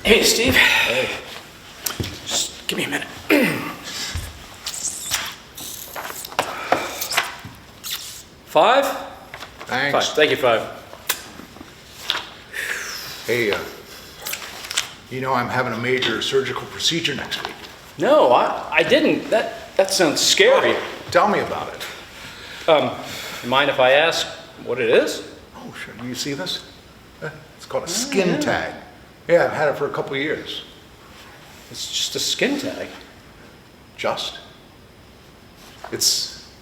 Hey, Steve. Hey. Just give me a minute. Five? Thanks. Thank you, Five. Hey, you know I'm having a major surgical procedure next week. No, I didn't. That sounds scary. Tell me about it. You mind if I ask what it is? Oh, sure. Do you see this? It's called a skin tag. Yeah, I've had it for a couple of years. It's just a skin tag. Just? It's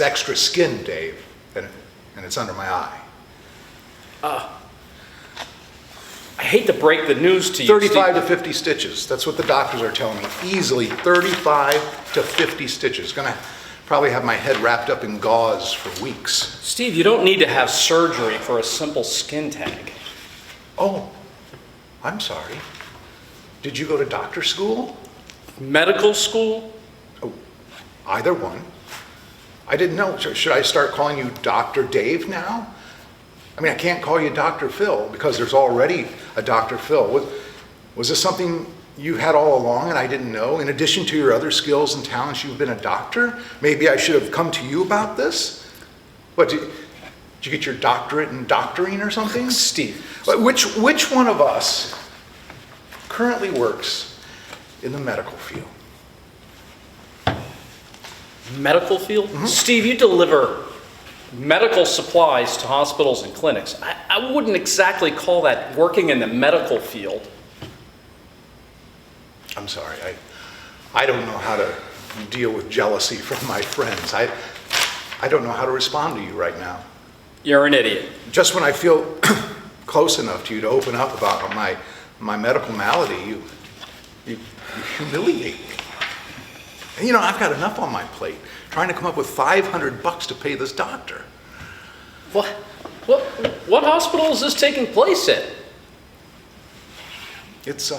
extra skin, Dave, and it's under my eye. I hate to break the news to you, 35 Steve. to 50 stitches. That's what the doctors are telling me. Easily 35 to 50 stitches. Gonna probably have my head wrapped up in gauze for weeks. Steve, you don't need to have surgery for a simple skin tag. Oh, I'm sorry. Did you go to doctor school? Medical school? Oh, either one. I didn't know. Should I start calling you Dr. Dave now? I mean, I can't call you Dr. Phil because there's already a Dr. Phil. Was this something you had all along and I didn't know? In addition to your other skills and talents, you've been a doctor? Maybe I should have come to you about this? What, did you get your doctorate in doctoring or something? Steve. Which one of us currently works in the medical field? Medical field? Steve, you deliver medical supplies to hospitals and clinics. I wouldn't exactly call that working in the medical field. I'm sorry, I don't know how to deal with jealousy from my friends. I don't know how to respond to you right now. You're an idiot. Just when I feel close enough to you to open up about my medical malady, you humiliate me. And you know, I've got enough on my plate trying to come up with $500 to pay this doctor. What hospital is this taking place in? It's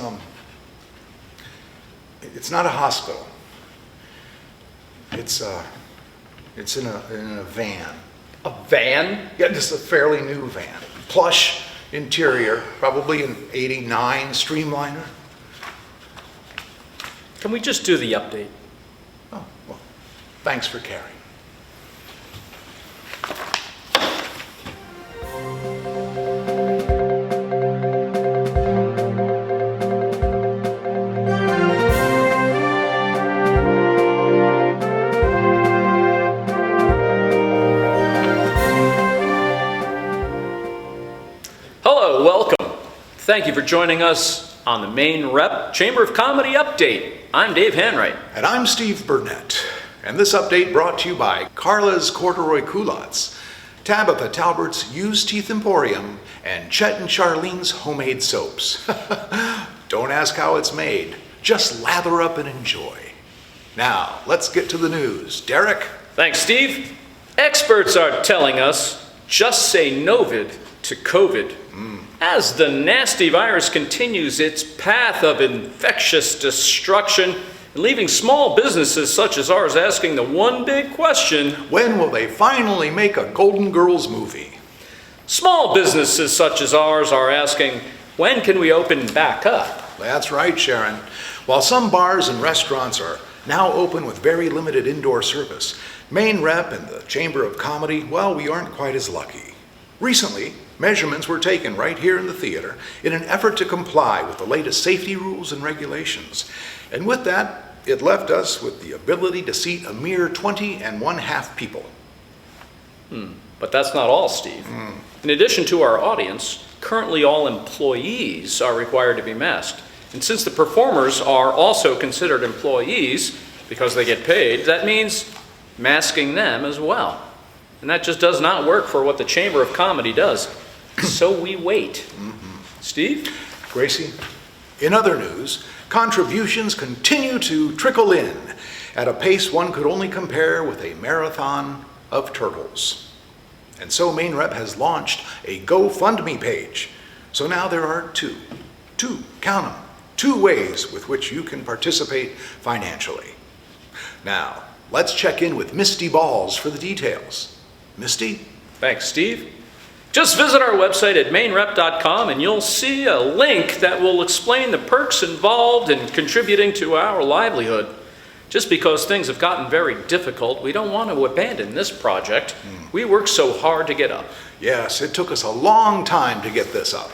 not a hospital. It's in a van. A van? Yeah, just a fairly new van. Plush interior, probably an '89 Streamliner. Can we just do the update? Oh, well, thanks for caring. Hello, welcome. Thank you for joining us on the Maine Rep Chamber of Comedy Update. I'm Dave Hanwright. And I'm Steve Burnett. And this update brought to you by Carla's Corduroy Culottes, Tabitha Talbert's Used Teeth Emporium, and Chet and Charlene's Homemade Soaps. Don't ask how it's made. Just lather up and enjoy. Now, let's get to the news. Derek? Thanks, Steve. Experts are telling us just say Novid to COVID. As the nasty virus continues its path of infectious destruction, leaving small businesses such as ours asking the one big question: when will they finally make a Golden Girls movie? Small businesses such as ours are asking, when can we open back up? That's right, Sharon. While some bars and restaurants are now open with very limited indoor service, Maine Rep and the Chamber of Comedy, well, we aren't quite as lucky. Recently, measurements were taken right here in the theater in an effort to comply with the latest safety rules and regulations. And with that, it left us with the ability to seat a mere 20 1/2 people. But that's not all, Steve. In addition to our audience, currently all employees are required to be masked. And since the performers are also considered employees because they get paid, that means masking them as well. And that just does not work for what the Chamber of Comedy does. So we wait. Steve? Gracie, in other news, contributions continue to trickle in at a pace one could only compare with a marathon of turtles. And so Maine Rep has launched a GoFundMe page. So now there are two, count them, two ways with which you can participate financially. Now, let's check in with Misty Balls for the details. Misty? Thanks, Steve. Just visit our website at mainrep.com and you'll see a link that will explain the perks involved in contributing to our livelihood. Just because things have gotten very difficult, we don't want to abandon this project. We worked so hard to get up. Yes, it took us a long time to get this up.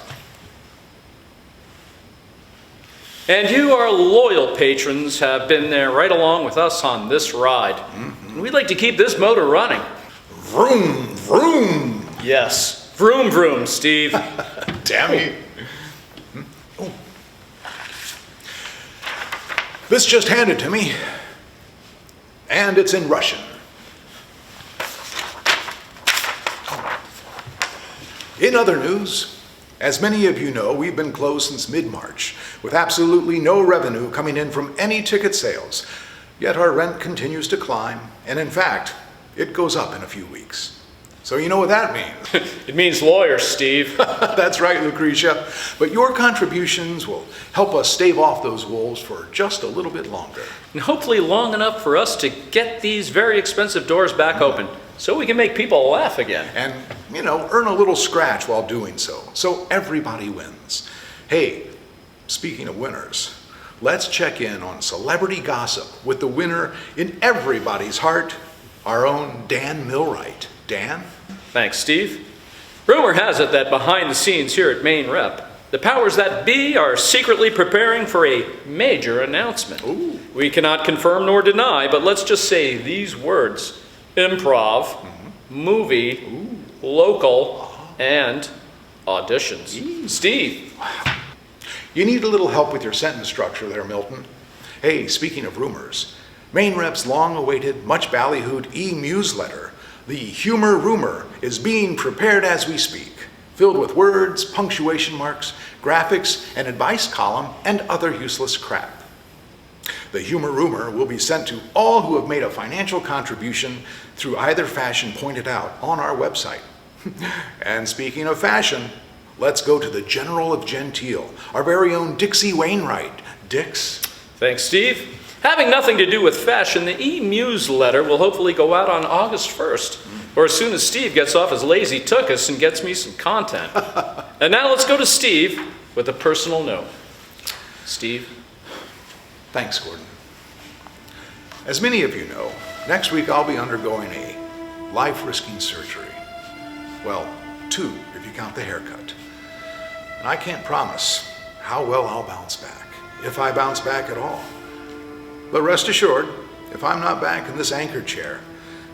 And you, our loyal patrons, have been there right along with us on this ride. And we'd like to keep this motor running. Vroom, vroom. Yes, vroom, vroom, Steve. Damn you. Oh. This just handed to me, and it's in Russian. In other news, as many of you know, we've been closed since mid-March, with absolutely no revenue coming in from any ticket sales. Yet our rent continues to climb, and in fact, it goes up in a few weeks. So you know what that means. It means lawyers, Steve. That's right, Lucretia. But your contributions will help us stave off those wolves for just a little bit longer. And hopefully long enough for us to get these very expensive doors back open, so we can make people laugh again. And, you know, earn a little scratch while doing so everybody wins. Hey, speaking of winners, let's check in on celebrity gossip with the winner in everybody's heart, our own Dan Millwright. Dan? Thanks, Steve. Rumor has it that behind the scenes here at Maine Rep, the powers that be are secretly preparing for a major announcement. Ooh. We cannot confirm nor deny, but let's just say these words: improv, movie, local, and auditions. Steve. You need a little help with your sentence structure there, Milton. Hey, speaking of rumors, Maine Rep's long-awaited, much ballyhooed e-newsletter, The Humor Rumor, is being prepared as we speak, filled with words, punctuation marks, graphics, an advice column, and other useless crap. The Humor Rumor will be sent to all who have made a financial contribution through either fashion pointed out on our website. And speaking of fashion, let's go to the General of Gentile, our very own Dixie Wainwright. Dix? Thanks, Steve. Having nothing to do with fashion, the e-newsletter will hopefully go out on August 1st, or as soon as Steve gets off his lazy tuchus and gets me some content. And now let's go to Steve with a personal note. Steve? Thanks, Gordon. As many of you know, next week I'll be undergoing a life-risking surgery. Well, 2 if you count the haircut. And I can't promise how well I'll bounce back, if I bounce back at all. But rest assured, if I'm not back in this anchor chair,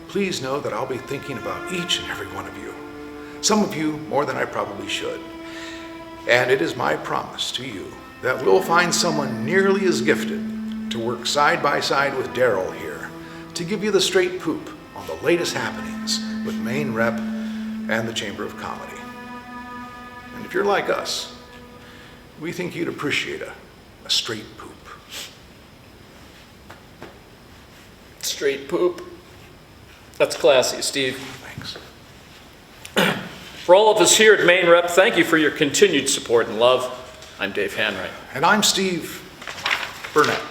please know that I'll be thinking about each and every one of you. Some of you more than I probably should. And it is my promise to you that we'll find someone nearly as gifted to work side by side with Daryl here to give you the straight poop on the latest happenings with Maine Rep and the Chamber of Comedy. And if you're like us, we think you'd appreciate a straight poop. Straight poop. That's classy, Steve. Thanks. For all of us here at Maine Rep, thank you for your continued support and love. I'm Dave Hanwright. And I'm Steve Burnett.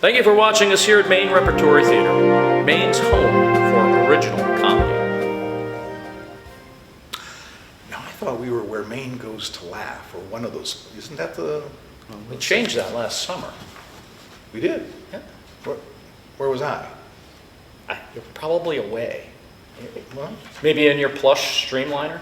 Thank you for watching us here at Maine Repertory Theater, Maine's home for original comedy. Now, I thought we were where Maine goes to laugh, or one of those. Isn't that the... We changed that last summer. We did? Yeah. Where was I? You're probably away. Well, Maybe in your plush streamliner?